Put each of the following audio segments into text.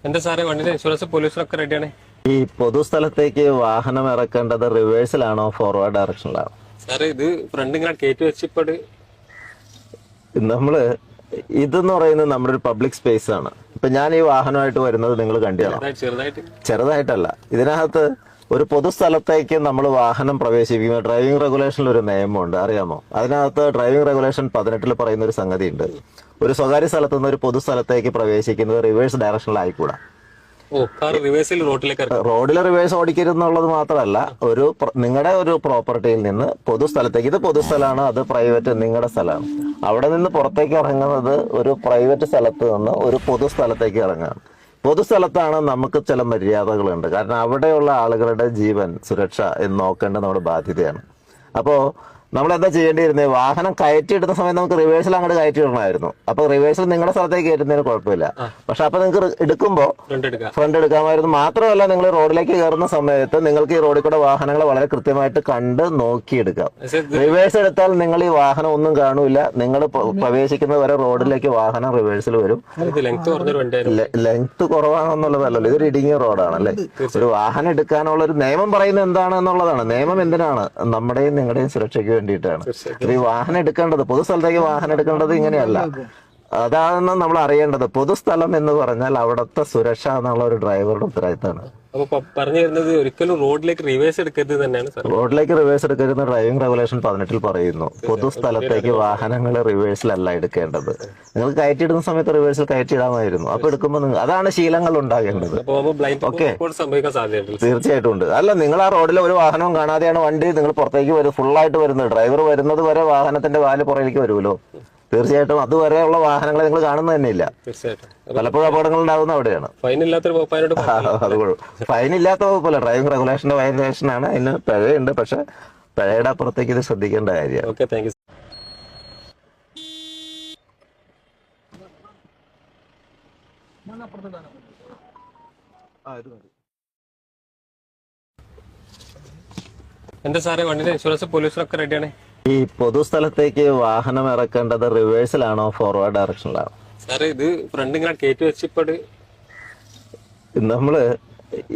എന്താ സാറേ വണ്ടിയുടെ ഇൻഷുറൻസ് പോലീസിനൊക്കെ റെഡിയാണ്. ഈ പൊതുസ്ഥലത്തേക്ക് വാഹനം ഇറക്കേണ്ടത് റിവേഴ്സിലാണോ ഫോർവേഡ് ഡയറക്ഷനിലാണോ? സാറേ ഇത് ഫ്രണ്ട് ഇങ്ങനെ കയറ്റി വെച്ചിപ്പോട് നമ്മള് ഇതെന്ന് പറയുന്നത് നമ്മുടെ ഒരു പബ്ലിക് സ്പേസ് ആണ്. ഇപ്പൊ ഞാൻ ഈ വാഹനമായിട്ട് വരുന്നത് നിങ്ങൾ കണ്ടിയാണോ? ചെറുതായിട്ടല്ല, ഇതിനകത്ത് ഒരു പൊതുസ്ഥലത്തേക്ക് നമ്മൾ വാഹനം പ്രവേശിപ്പിക്കുമ്പോൾ ഡ്രൈവിംഗ് റെഗുലേഷനിൽ ഒരു നിയമമുണ്ട്, അറിയാമോ? അതിനകത്ത് ഡ്രൈവിംഗ് റെഗുലേഷൻ 18 പറയുന്ന ഒരു സംഗതി ഉണ്ട്. ഒരു സ്വകാര്യ സ്ഥലത്തു നിന്ന് ഒരു പൊതുസ്ഥലത്തേക്ക് പ്രവേശിക്കുന്നത് റിവേഴ്സ് ഡയറക്ഷനിലായിക്കൂടാ. റോഡിൽ റിവേഴ്സ് ഓടിക്കരുതെന്നുള്ളത് മാത്രമല്ല, നിങ്ങളുടെ ഒരു പ്രോപ്പർട്ടിയിൽ നിന്ന് പൊതുസ്ഥലത്തേക്ക്, ഇത് പൊതുസ്ഥലമാണ്, അത് പ്രൈവറ്റ് നിങ്ങളുടെ സ്ഥലമാണ്, അവിടെ നിന്ന് പുറത്തേക്ക് ഇറങ്ങുന്നത് ഒരു പ്രൈവറ്റ് സ്ഥലത്ത് നിന്ന് ഒരു പൊതുസ്ഥലത്തേക്ക് ഇറങ്ങുകയാണ്. പൊതുസ്ഥലത്താണ് നമുക്ക് ചില മര്യാദകളുണ്ട്. കാരണം അവിടെയുള്ള ആളുകളുടെ ജീവൻ സുരക്ഷ എന്ന് നോക്കേണ്ടത് നമ്മുടെ ബാധ്യതയാണ്. അപ്പോൾ നമ്മൾ എന്താ ചെയ്യേണ്ടിയിരുന്നത്? വാഹനം കയറ്റിയിടുന്ന സമയത്ത് നമുക്ക് റിവേഴ്സിൽ അങ്ങോട്ട് കയറ്റിയിടണമായിരുന്നു. അപ്പൊ റിവേഴ്സിൽ നിങ്ങളുടെ സ്ഥലത്തേക്ക് കയറ്റുന്നതിന് കുഴപ്പമില്ല. പക്ഷെ അപ്പൊ നിങ്ങൾക്ക് എടുക്കുമ്പോൾ ഫ്രണ്ട് എടുക്കാമായിരുന്നു. മാത്രമല്ല, നിങ്ങൾ റോഡിലേക്ക് കയറുന്ന സമയത്ത് നിങ്ങൾക്ക് ഈ റോഡിൽ കൂടെ വാഹനങ്ങൾ വളരെ കൃത്യമായിട്ട് കണ്ട് നോക്കിയെടുക്കാം. റിവേഴ്സ് എടുത്താൽ നിങ്ങൾ ഈ വാഹനം ഒന്നും കാണൂല. നിങ്ങൾ പ്രവേശിക്കുന്നത് വരെ റോഡിലേക്ക് വാഹനം റിവേഴ്സിൽ വരും. ലെങ്ത് കുറവാണെന്നുള്ളതല്ലല്ലോ, ഇതൊരു ഇടുങ്ങിയ റോഡാണല്ലേ. ഒരു വാഹനം എടുക്കാനുള്ള ഒരു നിയമം പറയുന്നത് എന്താണ് എന്നുള്ളതാണ്. നിയമം എന്തിനാണ്? നമ്മുടെയും നിങ്ങളുടെയും സുരക്ഷയ്ക്ക് വേണ്ടിയിട്ടാണ്. ഈ വാഹനം എടുക്കേണ്ടത്, പൊതുസ്ഥലത്തേക്ക് വാഹനം എടുക്കേണ്ടത് ഇങ്ങനെയല്ല. അതാണ് നമ്മൾ അറിയേണ്ടത്. പൊതുസ്ഥലം എന്ന് പറഞ്ഞാൽ അവിടുത്തെ സുരക്ഷ എന്നുള്ള ഒരു ഡ്രൈവറുടെ ഉത്തരവാദിത്തമാണ്. പറഞ്ഞു തരുന്നത് ഒരിക്കലും റോഡിലേക്ക് റിവേഴ്സ് എടുക്കരുത് തന്നെയാണ്. റോഡിലേക്ക് റിവേഴ്സ് എടുക്കരുത് ഡ്രൈവിംഗ് റെഗുലേഷൻ 18 പറയുന്നു. പൊതുസ്ഥലത്തേക്ക് വാഹനങ്ങൾ റിവേഴ്സിലല്ല എടുക്കേണ്ടത്. നിങ്ങൾക്ക് കയറ്റിയിടുന്ന സമയത്ത് റിവേഴ്സിൽ കയറ്റിയിടാമായിരുന്നു. അപ്പൊ എടുക്കുമ്പോൾ അതാണ് ശീലങ്ങൾ ഉണ്ടാകേണ്ടത്. ഓക്കെ, തീർച്ചയായിട്ടും ഉണ്ട്. അല്ല, നിങ്ങൾ ആ റോഡിൽ ഒരു വാഹനവും കാണാതെയാണ് വണ്ടി നിങ്ങൾ പുറത്തേക്ക് വരും, ഫുള്ളായിട്ട് വരുന്നത്. ഡ്രൈവർ വരുന്നത് വരെ വാഹനത്തിന്റെ വാല് പുറകിലേക്ക് വരുമല്ലോ. തീർച്ചയായിട്ടും അതുവരെയുള്ള വാഹനങ്ങളെ നിങ്ങൾ കാണുന്നത് തന്നെയില്ല. പലപ്പോഴും അപകടങ്ങൾ ഉണ്ടാകുന്ന അവിടെയാണ്. അത് ഫൈൻ ഇല്ലാത്ത വകുപ്പല്ല, ഡ്രൈവിംഗ് റെഗുലേഷന്റെ വയലേഷനാണ്. അതിന് പിഴയുണ്ട്. പക്ഷെ പിഴയുടെ അപ്പുറത്തേക്ക് ഇത് ശ്രദ്ധിക്കേണ്ട കാര്യമാണ്. എന്താ സാറേ വണ്ടിയുടെ ഇൻഷുറൻസ് പോലീസിനൊക്കെ റെഡിയാണ്. ഈ പൊതുസ്ഥലത്തേക്ക് വാഹനം ഇറക്കേണ്ടത് റിവേഴ്സിലാണോ ഫോർവേഡ് ഡയറക്ഷനിലാണോ? സാറേ ഇത് ഫ്രണ്ട് ഇങ്ങനെ കയറ്റി വെച്ചിപ്പോട് നമ്മള്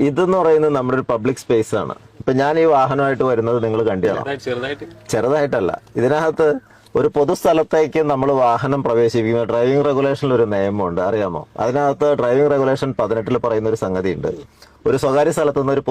ഇതെന്ന് പറയുന്നത് നമ്മുടെ ഒരു പബ്ലിക് സ്പേസ് ആണ്. ഇപ്പൊ ഞാൻ ഈ വാഹനമായിട്ട് വരുന്നത് നിങ്ങൾ കണ്ടിയാണോ? ചെറുതായിട്ടല്ല, ഇതിനകത്ത് ഒരു പൊതുസ്ഥലത്തേക്ക് നമ്മൾ വാഹനം പ്രവേശിപ്പിക്കുമ്പോൾ ഡ്രൈവിംഗ് റെഗുലേഷനിൽ ഒരു നിയമമുണ്ട്, അറിയാമോ? അതിനകത്ത് ഡ്രൈവിംഗ് റെഗുലേഷൻ 18 പറയുന്ന ഒരു സംഗതി ഉണ്ട്. ഒരു സ്വകാര്യ സ്ഥലത്തു നിന്ന് ഒരു